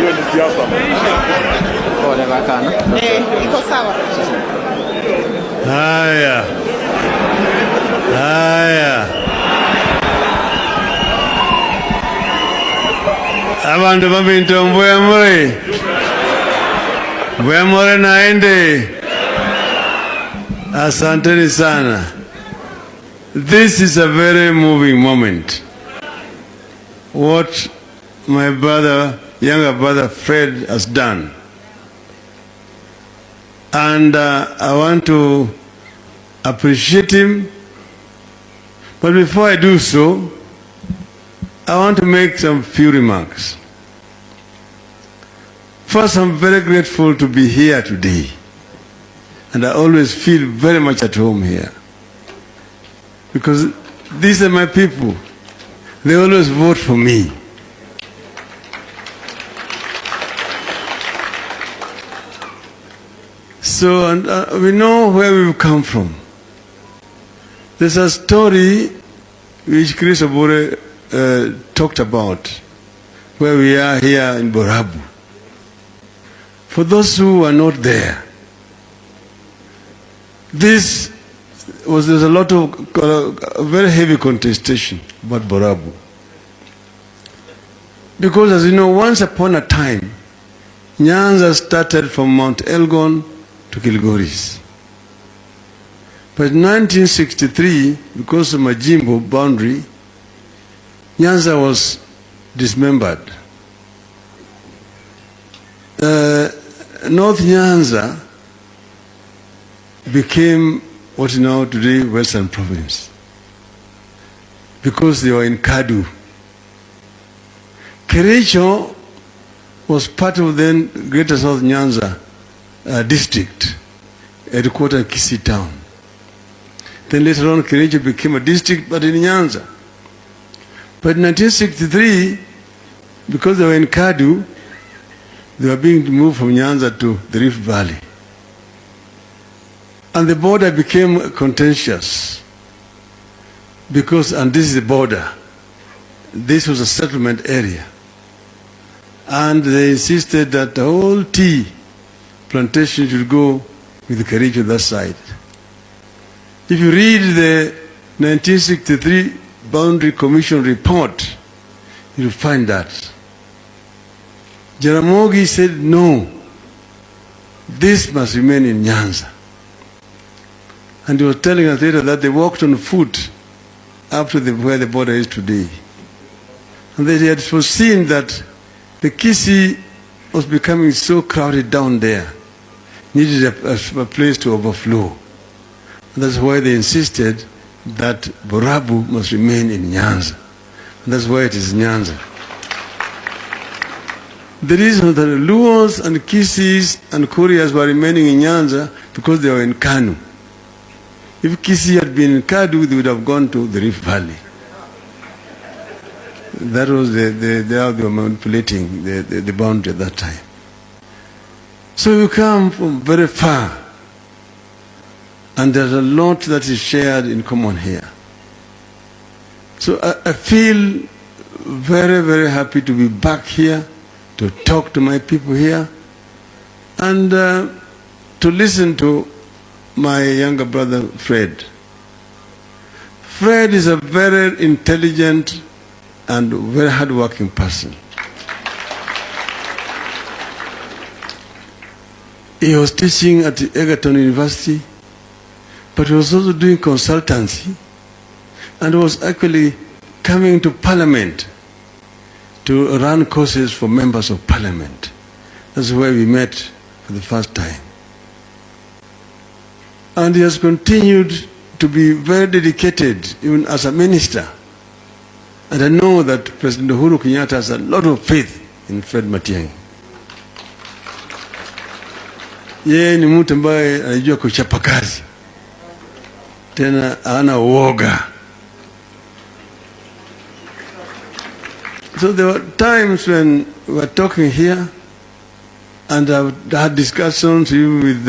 hiyo ni siasa. Pole bakana. Iko sawa. Haya. Abantu babinto mbwemore naende. Asanteni sana. This is a very moving moment. What my brother, younger brother Fred has done. And I want to appreciate him. But before I do so, I want to make some few remarks. First, I'm very grateful to be here today. And I always feel very much at home here. Because these are my people. They always vote for me. So, and we know where we've come from. There's a story which Chris Obore talked about, where we are here in Borabu. For those who are not there, there's a lot of very heavy contestation about Borabu. Because as you know, once upon a time, Nyanza started from Mount Elgon to Kilgoris. But in 1963, because of Majimbo boundary, Nyanza was dismembered. North Nyanza became what is now today Western Province, because they were in Kadu. Kericho was part of then Greater South Nyanza district, headquartered Kisii town. Then later on, Kericho became a district, but in Nyanza. But in 1963, because they were in Kadu, they were being moved from Nyanza to the Rift Valley. And the border became contentious. Because, and this is the border, this was a settlement area. And they insisted that the whole tea plantation should go with the Kericho that side. If you read the 1963 Boundary Commission report, you'll find that. Jaramogi said, no, this must remain in Nyanza. And he was telling us later that they walked on foot up to where the border is today. And they had foreseen that the Kisii was becoming so crowded down there, needed a place to overflow. And that's why they insisted that Borabu must remain in Nyanza. And that's why it is Nyanza. The reason that the Luos and Kisis and Koreas were remaining in Nyanza because they were in Kanu. If Kisii had been in Kadu, they would have gone to the Rift Valley. That was how they were manipulating the boundary at that time. So you come from very far, and there's a lot that is shared in common here. So I feel very, very happy to be back here, to talk to my people here, and to listen to my younger brother Fred. Fred is a very intelligent and very hardworking person. He was teaching at Egerton University, but he was also doing consultancy, and was actually coming to Parliament to run courses for members of Parliament. That's where we met for the first time. And he has continued to be very dedicated, even as a minister. And I know that President Uhuru Kenyatta has a lot of faith in Fred Matiang'i. Yeye ni mtu ambaye anajua kuchapa kazi, tena hana uoga. So there were times when we were talking here, and I had discussions with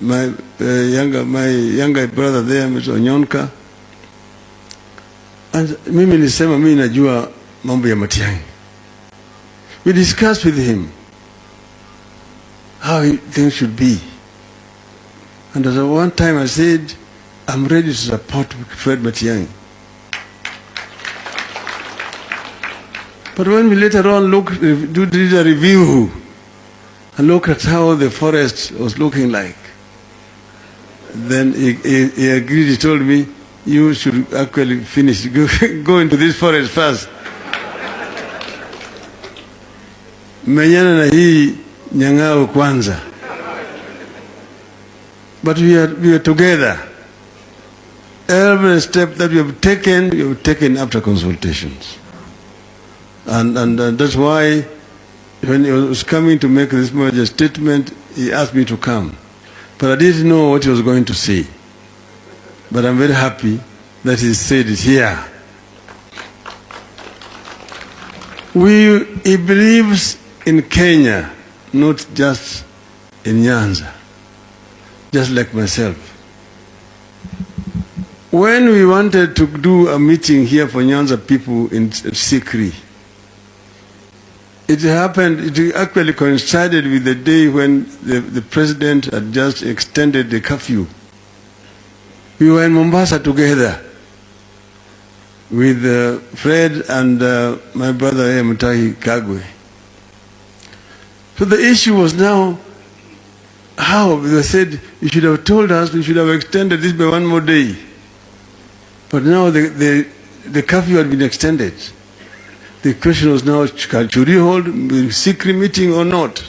my younger brother there, Mr. Onyonka. And mimi nilisema mimi najua mambo ya Matiang'i. We discussed with him how things should be. And at one time I said, I'm ready to support Fred Matiang'i. But when we later on did a review and look at how the forest was looking like, then he agreed. He told me, you should actually finish, go into this forest first. Menyana na hii nyang'ao kwanza. But we are together. Every step that we have taken after consultations. And that's why when he was coming to make this merger statement, he asked me to come. But I didn't know what he was going to say. But I'm very happy that he said it here. He believes in Kenya, not just in Nyanza, just like myself. When we wanted to do a meeting here for Nyanza people in Sikri, it actually coincided with the day when the president had just extended the curfew. We were in Mombasa together with Fred and my brother Mutahi Kagwe. So the issue was now how they said, you should have told us, we should have extended this by one more day. But now the curfew had been extended. The question was now, should you hold a secret meeting or not?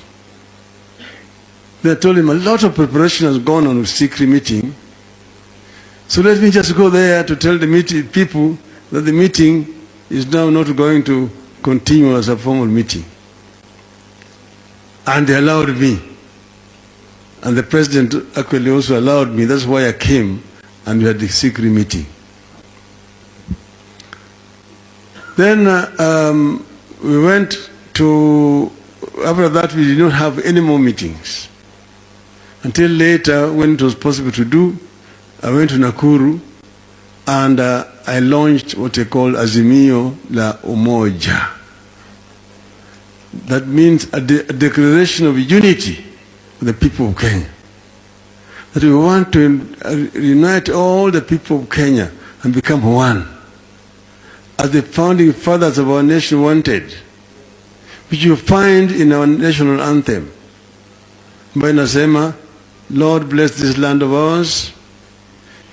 They told him a lot of preparation has gone on with secret meeting. So let me just go there to tell the people that the meeting is now not going to continue as a formal meeting. And they allowed me. And the president actually also allowed me. That's why I came and we had the secret meeting. Then we went to, after that we did not have any more meetings. Until later, when it was possible to do, I went to Nakuru and I launched what they call Azimio la Umoja. That means a declaration of unity of the people of Kenya. That we want to unite all the people of Kenya and become one. As the founding fathers of our nation wanted, which you find in our national anthem. Ambayo inasema, Lord bless this land of ours,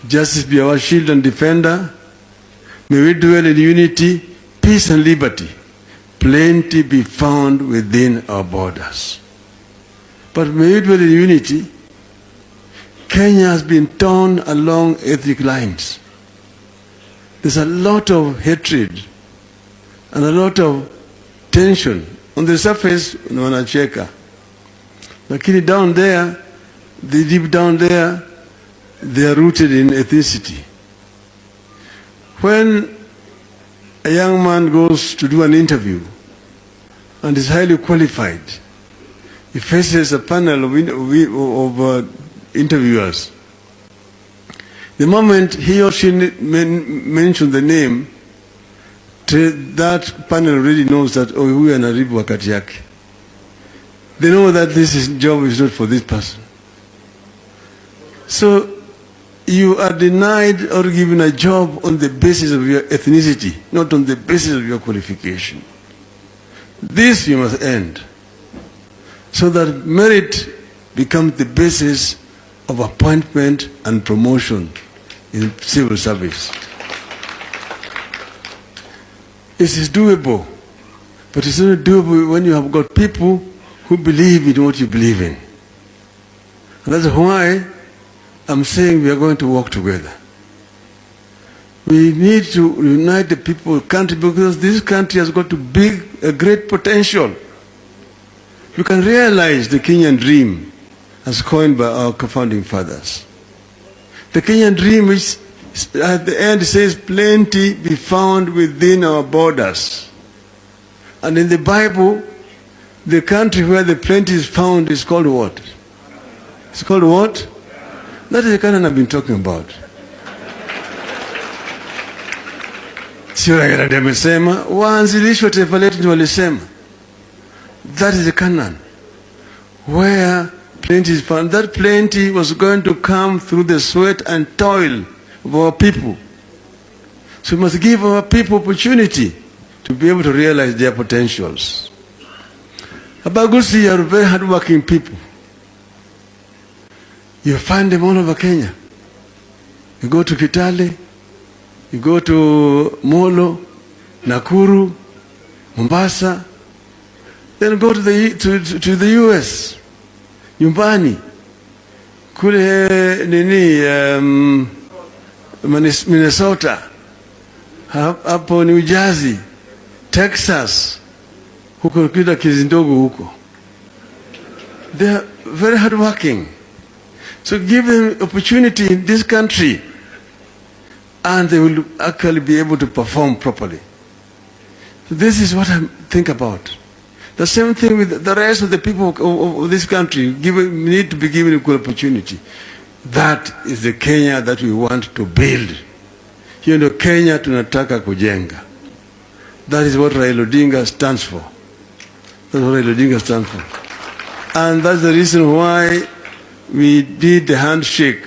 justice be our shield and defender, may we dwell in unity, peace and liberty, plenty be found within our borders. But may we dwell in unity. Kenya has been torn along ethnic lines. There's a lot of hatred and a lot of tension. On the surface, wanacheka. Lakini down there, deep down there, they are rooted in ethnicity. When a young man goes to do an interview and is highly qualified, he faces a panel of interviewers. The moment he or she mentions the name, that panel already knows that, oh, huyu anaribu wakati yake. They know that job is not for this person. So you are denied or given a job on the basis of your ethnicity, not on the basis of your qualification. This you must end, so that merit becomes the basis of appointment and promotion in civil service. It is doable, but it's not doable when you have got people who believe in what you believe in. And that's why I'm saying we are going to work together. We need to unite the people of the country, because this country has got a great potential. You can realize the Kenyan dream as coined by our founding fathers. The Kenyan dream, which at the end says, plenty be found within our borders. And in the Bible, the country where the plenty is found is called what? It's called what? That is the Canaan I've been talking about. Sio Raila amesema, waanzilishi wa taifa letu ndio walisema. That is the Canaan, where Plenty is found. That plenty was going to come through the sweat and toil of our people. So we must give our people opportunity to be able to realize their potentials. Abagusi are very hardworking people. You find them all over Kenya. You go to Kitale, you go to Molo, Nakuru, Mombasa, then go to the US, nyumbani, kule Minnesota, hapo New Jersey, Texas, huko kita Kizindogo huko. They are very hardworking. So give them opportunity in this country and they will actually be able to perform properly. So this is what I think about. The same thing with the rest of the people of this country. We need to be given equal opportunity. That is the Kenya that we want to build. Hiyo ndio Kenya tunataka kujenga. That is what RILA Odinga stands for. That's what RILA Odinga stands for. And that's the reason why we did the handshake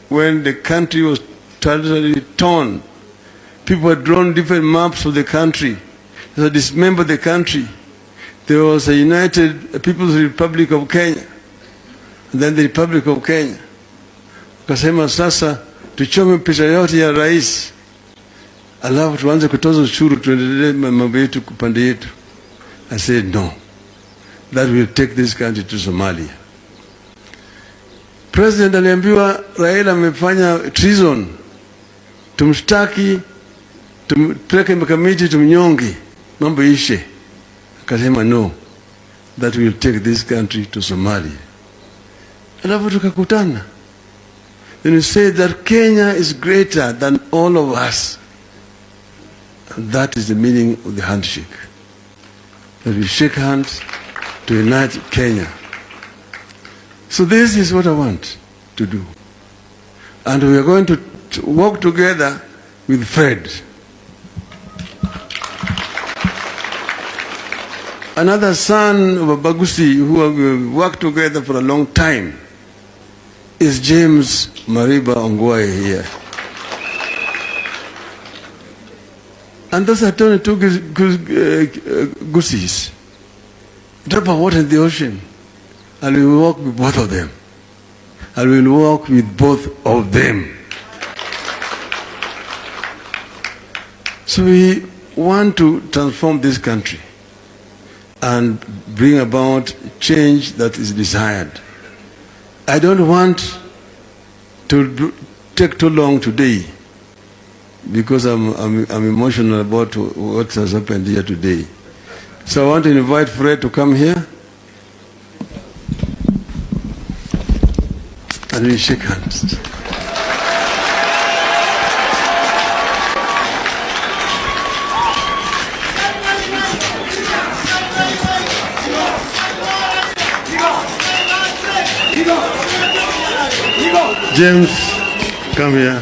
when the country was totally torn. People had drawn different maps of the country. They dismembered the country. There was a United People's Republic of Kenya, and then the Republic of Kenya. Kasema sasa tuchome picha yote ya rais, alafu tuanze kutoza ushuru tuendelee mambo yetu kupande yetu. I said no, that will take this country to Somalia. President aliambiwa Raila amefanya treason, tumshtaki, tumpeleke makamiti, tumnyonge, mambo ishe. Akasema no, that will take this country to Somalia. Alafu tukakutana. Then we say that Kenya is greater than all of us. And that is the meaning of the handshake. That we shake hands to unite Kenya. So this is what I want to do. And we are going to work together with Fred. Another son of Bagusi who have worked together for a long time is James Mariba Ongwae here. And those are only two Gusis. Drop a water in the ocean. And we will work with both of them. And we will work with both of them. So we want to transform this country and bring about change that is desired. I don't want to take too long today because I'm emotional about what has happened here today. So I want to invite Fred to come here and we shake hands. James, come here.